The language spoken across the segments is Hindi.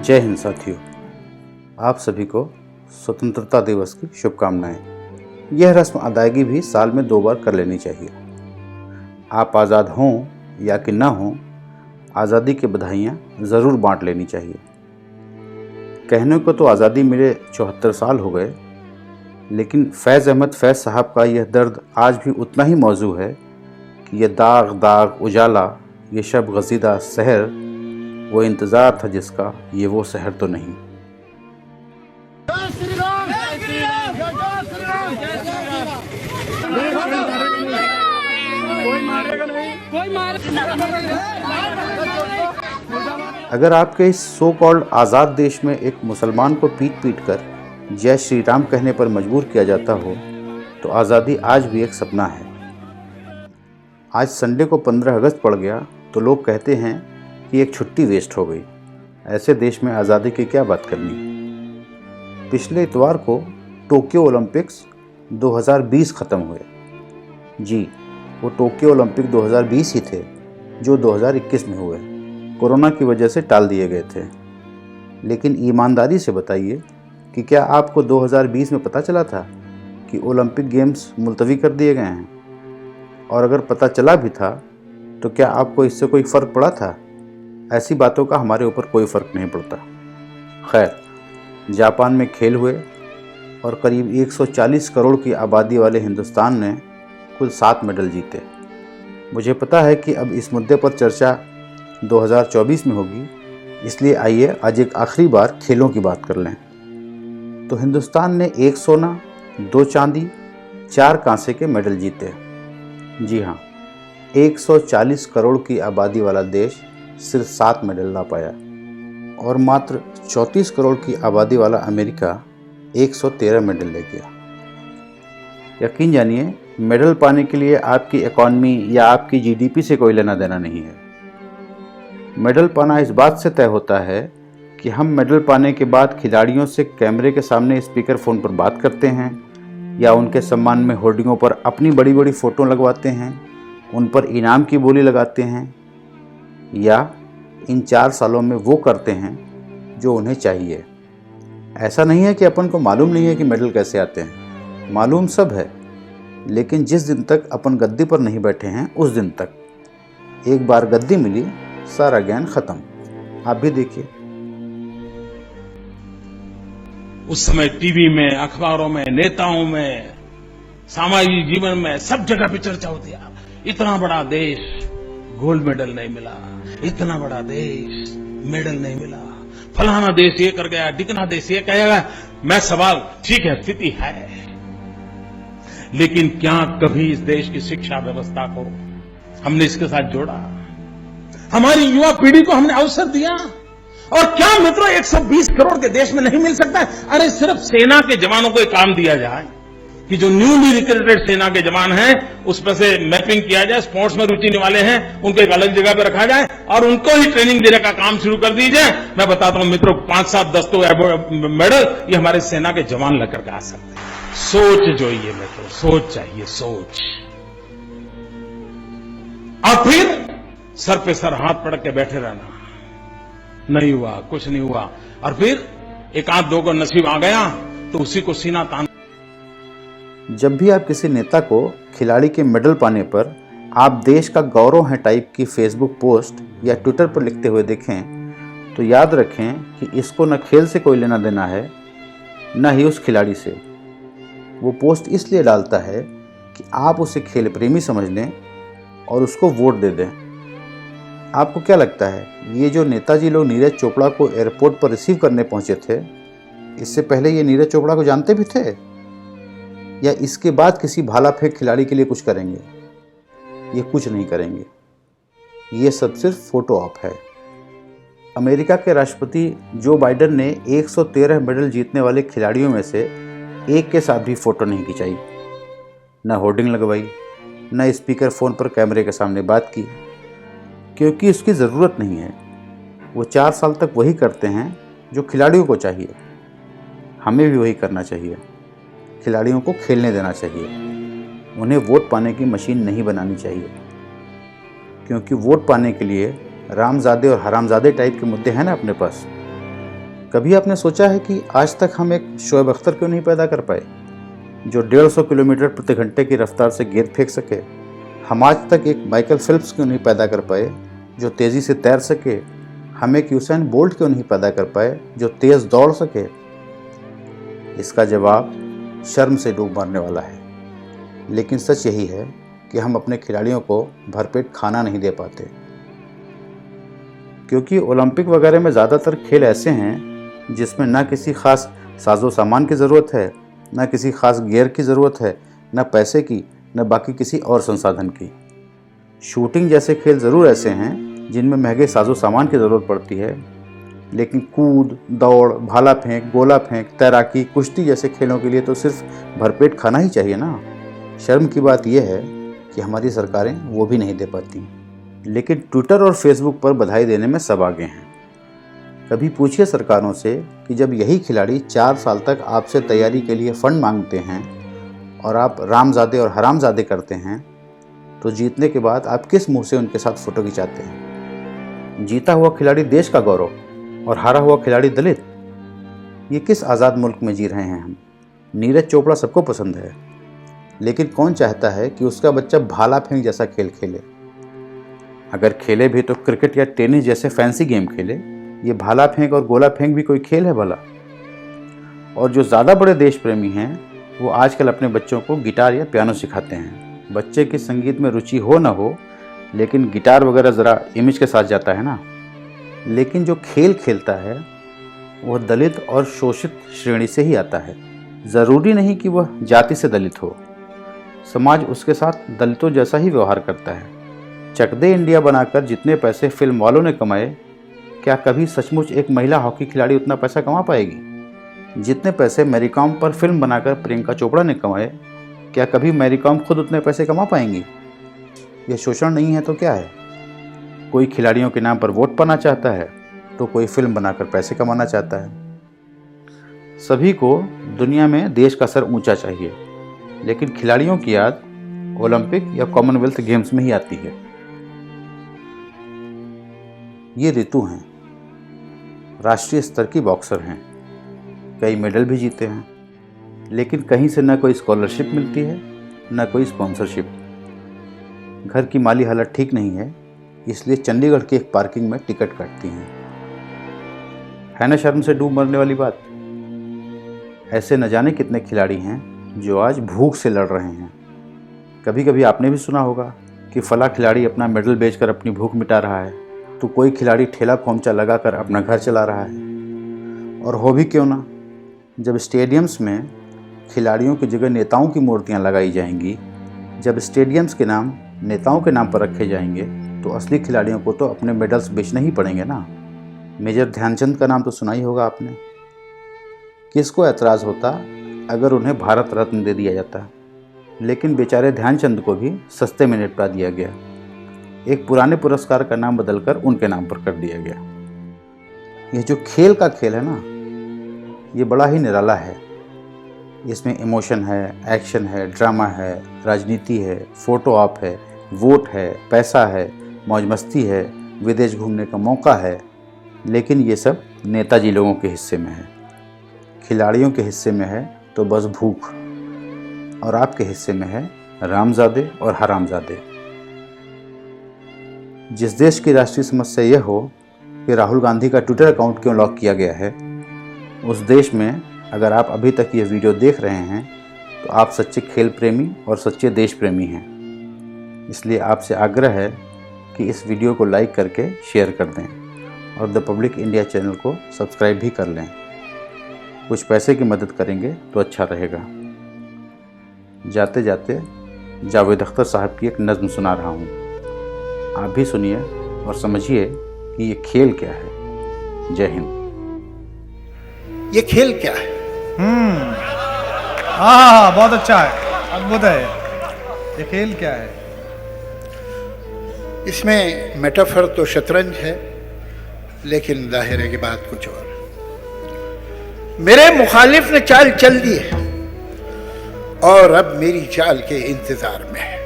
जय हिंद साथियों, आप सभी को स्वतंत्रता दिवस की शुभकामनाएं। यह रस्म अदायगी भी साल में 2 बार कर लेनी चाहिए। आप आज़ाद हों या कि ना हों, आज़ादी की बधाइयाँ ज़रूर बांट लेनी चाहिए। कहने को तो आज़ादी मिले 74 साल हो गए, लेकिन फैज़ अहमद फैज़ साहब का यह दर्द आज भी उतना ही मौजू है कि यह दाग दाग उजाला, ये शब गज़ीदा सहर, वो इंतज़ार था जिसका ये वो शहर तो नहीं। अगर आपके इस सो कॉल्ड आज़ाद देश में एक मुसलमान को पीट पीट कर जय श्री राम कहने पर मजबूर किया जाता हो तो आज़ादी आज भी एक सपना है। आज संडे को 15 अगस्त पड़ गया तो लोग कहते हैं कि एक छुट्टी वेस्ट हो गई। ऐसे देश में आज़ादी की क्या बात करनी। पिछले इतवार को टोक्यो ओलंपिक्स 2020 ख़त्म हुए। जी, वो टोक्यो ओलंपिक 2020 ही थे जो 2021 में हुए, कोरोना की वजह से टाल दिए गए थे। लेकिन ईमानदारी से बताइए कि क्या आपको 2020 में पता चला था कि ओलंपिक गेम्स मुलतवी कर दिए गए हैं? और अगर पता चला भी था तो क्या आपको इससे कोई फ़र्क पड़ा था? ऐसी बातों का हमारे ऊपर कोई फ़र्क नहीं पड़ता। खैर, जापान में खेल हुए और करीब 140 करोड़ की आबादी वाले हिंदुस्तान ने कुल 7 मेडल जीते। मुझे पता है कि अब इस मुद्दे पर चर्चा 2024 में होगी, इसलिए आइए आज एक आखिरी बार खेलों की बात कर लें। तो हिंदुस्तान ने 1 सोना, 2 चांदी, 4 कांसे के मेडल जीते। जी हाँ, 140 करोड़ की आबादी वाला देश सिर्फ 7 मेडल ला पाया और मात्र 34 करोड़ की आबादी वाला अमेरिका 113 मेडल ले गया। यकीन जानिए, मेडल पाने के लिए आपकी इकॉनमी या आपकी जीडीपी से कोई लेना देना नहीं है। मेडल पाना इस बात से तय होता है कि हम मेडल पाने के बाद खिलाड़ियों से कैमरे के सामने स्पीकर फ़ोन पर बात करते हैं या उनके सम्मान में होर्डिंगों पर अपनी बड़ी बड़ी फ़ोटो लगवाते हैं, उन पर इनाम की बोली लगाते हैं, या इन 4 सालों में वो करते हैं जो उन्हें चाहिए। ऐसा नहीं है कि अपन को मालूम नहीं है कि मेडल कैसे आते हैं, मालूम सब है। लेकिन जिस दिन तक अपन गद्दी पर नहीं बैठे हैं उस दिन तक। एक बार गद्दी मिली, सारा ज्ञान खत्म। आप भी देखिए। उस समय टीवी में, अखबारों में, नेताओं में, सामाजिक जीवन में सब जगह पे चर्चा होती है। इतना बड़ा देश गोल्ड मेडल नहीं मिला, इतना बड़ा देश मेडल नहीं मिला, फलाना देश ये कर गया, ढिकना देश ये कहेगा। मैं सवाल, ठीक है, स्थिति है, लेकिन क्या कभी इस देश की शिक्षा व्यवस्था को हमने इसके साथ जोड़ा? हमारी युवा पीढ़ी को हमने अवसर दिया? और क्या मित्रों 120 करोड़ के देश में नहीं मिल सकता है? अरे सिर्फ सेना के जवानों को एक काम दिया जाए कि जो न्यूली रिक्रूटेड सेना के जवान हैं उसमें से मैपिंग किया जाए, स्पोर्ट्स में रुचि वाले हैं उनको एक अलग जगह पर रखा जाए और उनको ही ट्रेनिंग देने का काम शुरू कर दीजिए। मैं बताता हूं मित्रों, 5, 7, 10 तो मेडल ये हमारे सेना के जवान लेकर के आ सकते हैं। सोच जो ये मित्रों, सोच चाहिए, सोच। और फिर सर पे सर हाथ पड़ के बैठे रहना, नहीं हुआ, कुछ नहीं हुआ, और फिर एक आध 2 को नसीब आ गया तो उसी को सीना तान। जब भी आप किसी नेता को खिलाड़ी के मेडल पाने पर आप देश का गौरव हैं टाइप की फेसबुक पोस्ट या ट्विटर पर लिखते हुए देखें तो याद रखें कि इसको न खेल से कोई लेना देना है, न ही उस खिलाड़ी से। वो पोस्ट इसलिए डालता है कि आप उसे खेल प्रेमी समझ लें और उसको वोट दे दें। आपको क्या लगता है, ये जो नेताजी लोग नीरज चोपड़ा को एयरपोर्ट पर रिसीव करने पहुंचे थे, इससे पहले ये नीरज चोपड़ा को जानते भी थे या इसके बाद किसी भाला फेंक खिलाड़ी के लिए कुछ करेंगे? ये कुछ नहीं करेंगे। ये सब सिर्फ फोटो ऑप है। अमेरिका के राष्ट्रपति जो बाइडेन ने 113 मेडल जीतने वाले खिलाड़ियों में से एक के साथ भी फोटो नहीं खिंचाई, न होर्डिंग लगवाई, न स्पीकर फ़ोन पर कैमरे के सामने बात की, क्योंकि उसकी ज़रूरत नहीं है। वो 4 साल तक वही करते हैं जो खिलाड़ियों को चाहिए। हमें भी वही करना चाहिए। खिलाड़ियों को खेलने देना चाहिए, उन्हें वोट पाने की मशीन नहीं बनानी चाहिए। क्योंकि वोट पाने के लिए रामजादे और हरामजादे टाइप के मुद्दे हैं ना अपने पास, कभी आपने सोचा है कि आज तक हम एक शोएब अख्तर क्यों नहीं पैदा कर पाए जो 150 किलोमीटर प्रति घंटे की रफ्तार से गेंद फेंक सके? हम आज तक एक माइकल फेल्प्स क्यों नहीं पैदा कर पाए जो तेज़ी से तैर सके? हम एक यूसैन बोल्ट क्यों नहीं पैदा कर पाए जो तेज़ दौड़ सके? इसका जवाब शर्म से डूब मरने वाला है। लेकिन सच यही है कि हम अपने खिलाड़ियों को भरपेट खाना नहीं दे पाते, क्योंकि ओलंपिक वगैरह में ज़्यादातर खेल ऐसे हैं जिसमें ना किसी खास साजो सामान की ज़रूरत है, ना किसी खास गियर की ज़रूरत है, ना पैसे की, ना बाकी किसी और संसाधन की। शूटिंग जैसे खेल ज़रूर ऐसे हैं जिनमें महंगे साजो सामान की ज़रूरत पड़ती है, लेकिन कूद, दौड़, भाला फेंक, गोला फेंक, तैराकी, कुश्ती जैसे खेलों के लिए तो सिर्फ भरपेट खाना ही चाहिए ना। शर्म की बात यह है कि हमारी सरकारें वो भी नहीं दे पाती, लेकिन ट्विटर और फेसबुक पर बधाई देने में सब आगे हैं। कभी पूछिए सरकारों से कि जब यही खिलाड़ी 4 साल तक आपसे तैयारी के लिए फंड मांगते हैं और आप रामजादे और हरामजादे करते हैं, तो जीतने के बाद आप किस मुंह से उनके साथ फोटो खिंचाते हैं? जीता हुआ खिलाड़ी देश का गौरव और हारा हुआ खिलाड़ी दलित। ये किस आज़ाद मुल्क में जी रहे हैं हम? नीरज चोपड़ा सबको पसंद है, लेकिन कौन चाहता है कि उसका बच्चा भाला फेंक जैसा खेल खेले? अगर खेले भी तो क्रिकेट या टेनिस जैसे फैंसी गेम खेले। ये भाला फेंक और गोला फेंक भी कोई खेल है भला? और जो ज़्यादा बड़े देश प्रेमी हैं वो आजकल अपने बच्चों को गिटार या पियानो सिखाते हैं। बच्चे की संगीत में रुचि हो ना हो, लेकिन गिटार वगैरह ज़रा इमेज के साथ जाता है ना। लेकिन जो खेल खेलता है वह दलित और शोषित श्रेणी से ही आता है। ज़रूरी नहीं कि वह जाति से दलित हो, समाज उसके साथ दलितों जैसा ही व्यवहार करता है। चक दे इंडिया बनाकर जितने पैसे फिल्म वालों ने कमाए, क्या कभी सचमुच एक महिला हॉकी खिलाड़ी उतना पैसा कमा पाएगी? जितने पैसे मैरी कॉम पर फिल्म बनाकर प्रियंका चोपड़ा ने कमाए, क्या कभी मैरी कॉम खुद उतने पैसे कमा पाएंगी? यह शोषण नहीं है तो क्या है? कोई खिलाड़ियों के नाम पर वोट पाना चाहता है तो कोई फिल्म बनाकर पैसे कमाना चाहता है। सभी को दुनिया में देश का सर ऊंचा चाहिए, लेकिन खिलाड़ियों की याद ओलंपिक या कॉमनवेल्थ गेम्स में ही आती है। ये रितु हैं, राष्ट्रीय स्तर की बॉक्सर हैं, कई मेडल भी जीते हैं, लेकिन कहीं से न कोई स्कॉलरशिप मिलती है न कोई स्पॉन्सरशिप। घर की माली हालत ठीक नहीं है, इसलिए चंडीगढ़ की एक पार्किंग में टिकट काटती हैं। है ना शर्म से डूब मरने वाली बात? ऐसे न जाने कितने खिलाड़ी हैं जो आज भूख से लड़ रहे हैं। कभी कभी आपने भी सुना होगा कि फला खिलाड़ी अपना मेडल बेचकर अपनी भूख मिटा रहा है, तो कोई खिलाड़ी ठेला खोमचा लगाकर अपना घर चला रहा है। और हो भी क्यों ना, जब स्टेडियम्स में खिलाड़ियों की जगह नेताओं की मूर्तियां लगाई जाएंगी, जब स्टेडियम्स के नाम नेताओं के नाम पर रखे जाएंगे, तो असली खिलाड़ियों को तो अपने मेडल्स बेचने ही पड़ेंगे ना। मेजर ध्यानचंद का नाम तो सुना ही होगा आपने। किसको ऐतराज़ होता अगर उन्हें भारत रत्न दे दिया जाता? लेकिन बेचारे ध्यानचंद को भी सस्ते में निपटा दिया गया। एक पुराने पुरस्कार का नाम बदलकर उनके नाम पर कर दिया गया। यह जो खेल का खेल है ना, ये बड़ा ही निराला है। इसमें इमोशन है, एक्शन है, ड्रामा है, राजनीति है, फोटो ऑप है, वोट है, पैसा है, मौज मस्ती है, विदेश घूमने का मौका है। लेकिन ये सब नेताजी लोगों के हिस्से में है। खिलाड़ियों के हिस्से में है तो बस भूख, और आपके हिस्से में है रामजादे और हरामजादे। जिस देश की राष्ट्रीय समस्या यह हो कि राहुल गांधी का ट्विटर अकाउंट क्यों लॉक किया गया है, उस देश में अगर आप अभी तक ये वीडियो देख रहे हैं तो आप सच्चे खेल प्रेमी और सच्चे देश प्रेमी हैं। इसलिए आपसे आग्रह है कि इस वीडियो को लाइक करके शेयर कर दें और द पब्लिक इंडिया चैनल को सब्सक्राइब भी कर लें। कुछ पैसे की मदद करेंगे तो अच्छा रहेगा। जाते जाते जावेद अख्तर साहब की एक नज़्म सुना रहा हूँ, आप भी सुनिए और समझिए कि ये खेल क्या है। जय हिंद। ये खेल क्या है? हाँ, बहुत अच्छा है, अद्भुत है। ये खेल क्या है? इसमें मेटाफर तो शतरंज है, लेकिन जाहिर है कि बात कुछ और। मेरे मुखालिफ ने चाल चल दी है और अब मेरी चाल के इंतजार में है,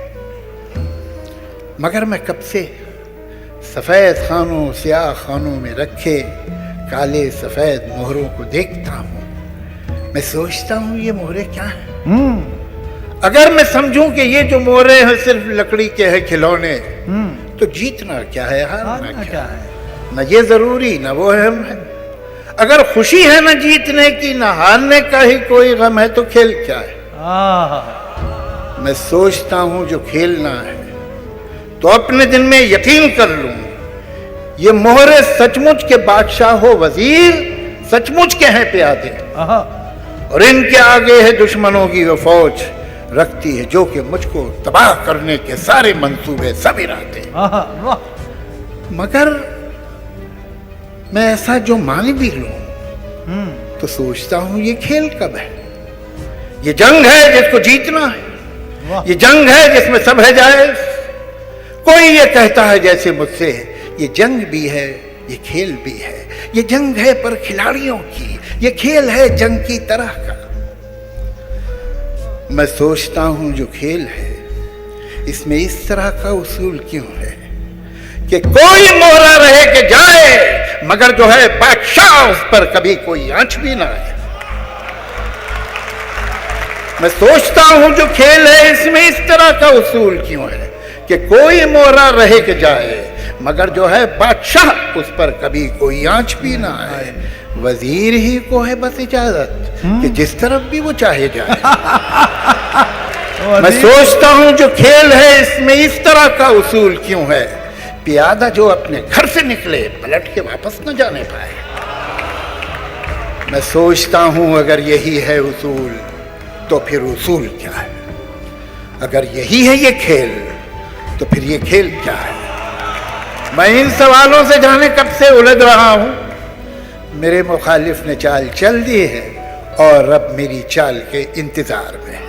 मगर मैं कब से सफेद खानों स्याह खानों में रखे काले सफेद मोहरों को देखता हूं, मैं सोचता हूं ये मोहरे क्या हैं। अगर मैं समझूं कि ये जो मोहरे हैं सिर्फ लकड़ी के हैं खिलौने, तो जीतना क्या है, हारना क्या है। न ये जरूरी न वो अहम है। अगर खुशी है न जीतने की न हारने का ही कोई गम है, तो खेल क्या है। मैं सोचता हूं जो खेलना है तो अपने दिन में यकीन कर लूं, ये मोहरे सचमुच के बादशाह हो वजीर, सचमुच के हैं प्यादे, और इनके आगे है दुश्मनों की वो फौज, रखती है जो कि मुझको तबाह करने के सारे मंसूबे सब इरादे। मगर मैं ऐसा जो मान भी लूं तो सोचता हूं ये खेल कब है। ये जंग है जिसको जीतना है, ये जंग है जिसमें सब है जायज। कोई ये कहता है जैसे मुझसे, ये जंग भी है ये खेल भी है। ये जंग है पर खिलाड़ियों की, ये खेल है जंग की तरह का। मैं सोचता हूं जो खेल है इसमें इस तरह का उसूल क्यों है कि कोई मोहरा रहे कि जाए, मगर जो है बादशाह उस पर कभी कोई आंच भी ना आए। मैं सोचता हूं जो खेल है इसमें इस तरह का उसूल क्यों है कि कोई मोहरा रहे कि जाए, मगर जो है बादशाह उस पर कभी कोई आंच भी ना आए। वजीर ही को है बस इजाजत कि जिस तरफ भी वो चाहे जाए। मैं सोचता हूं जो खेल है इसमें इस तरह का उसूल क्यों है, प्यादा जो अपने घर से निकले पलट के वापस न जाने पाए। मैं सोचता हूं अगर यही है उसूल तो फिर उसूल क्या है। अगर यही है ये खेल तो फिर ये खेल क्या है। मैं इन सवालों से जाने कब से उलझ रहा हूं। मेरे मुखालिफ ने चाल चल दी है और अब मेरी चाल के इंतजार में।